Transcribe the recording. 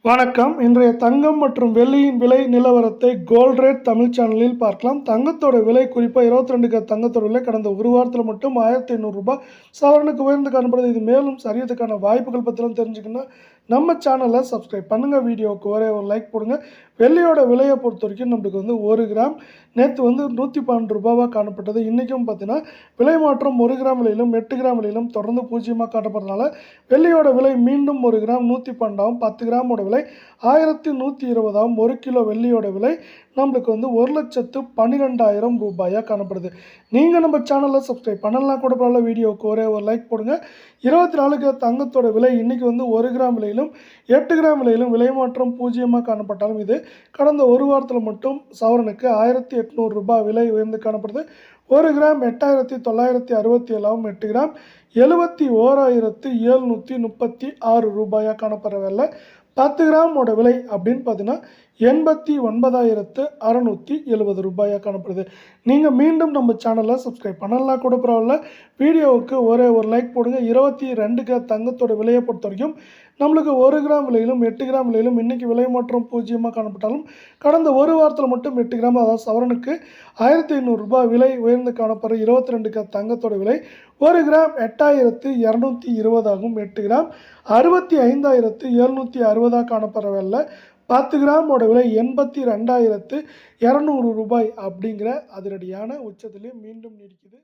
வணக்கம். இன்றைய தங்கம் மற்றும் வெள்ளியின் விலை நிலவரத்தை கோல்ட் ரேட் தமிழ் சேனலில் பார்க்கலாம். தங்கத்தோட விலை குறிப்பாக 22 கேரட் தங்கத்தோட விலை கடந்த ஒரு வாரத்தில் மட்டும் ரூ. 1500 சவரனுக்கு உயர்ந்து காணப்படுது. இது மேலும் சரியதுக்கான வாய்ப்புகள் பற்றிலாம் தெரிஞ்சுக்கணும். நம்ம சேனலை சப்ஸ்கிரைப் பண்ணுங்கள். வீடியோவுக்கு ஒரே ஒரு லைக் போடுங்க. வெள்ளியோட விலையை பொறுத்த வரைக்கும் நம்மளுக்கு 1 கிராம் நேற்று ரூ. 112 காணப்பட்டது. இன்றைக்கும் பார்த்தீங்கன்னா விலை மாற்றம் 1 கிராம் விலையிலும் 8 கிராம் விலையிலும் தொடர்ந்து பூஜ்ஜியமாக காட்டப்படுறதுனால வெள்ளியோட விலை மீண்டும் 1 கிராம் 112 10 கிராமோட விலை 1120 1 கிலோ வெள்ளியோட விலை நம்மளுக்கு 1,12,000 ரூபாயாக காணப்படுது. நீங்கள் நம்ம சேனலில் சப்ஸ்கிரைப் பண்ணலாம் கூட பரவாயில்ல. வீடியோவுக்கு ஒரே ஒரு லைக் போடுங்க. 24 கேரட் தங்கத்தோட விலை இன்றைக்கி 1 கிராம் விலையிலும் 8 கிராம் விலையிலும் விலை மாற்றம் பூஜ்ஜியமாக காணப்பட்டாலும் இது கடந்த ஒரு வாரத்தில் மட்டும் சவரனுக்கு 1800 ரூபாய் விலை உயர்ந்து காணப்படுது. 1 கிராம் 8967 8 கிராம் 71,736 ரூபாயாக காணப்படுற வேலை. 10 கிராமோட விலை அப்படின்னு பார்த்தீங்கன்னா 89,670 ரூபாயாக காணப்படுது. நீங்கள் மீண்டும் நம்ம சேனலை சப்ஸ்கிரைப் பண்ணலாம் கூட பரவாயில்ல. வீடியோவுக்கு ஒரே ஒரு லைக் போடுங்க. 22 கேரட் தங்கத்தோட விலையை பொறுத்த வரைக்கும் நம்மளுக்கு 1 கிராம் விலையிலும் 8 கிராம் விலையிலும் இன்றைக்கி விலை மாற்றம் பூஜ்ஜியமாக காணப்பட்டாலும் கடந்த ஒரு வாரத்தில் மட்டும் 8 கிராம் அதாவது சவரனுக்கு 1500 ரூபாய் விலை உயர்ந்து காணப்படுற 22 கேரட் தங்கத்தோட விலை 1 கிராம் 8220 ஆகும். 8 கிராம் 65,760 காணப்படுற வேலை. 10 கிராமோட விலை 82,200 ரூபாய் அப்படிங்கிற அதிரடியான உச்சத்திலே மீண்டும் நீடிக்குது.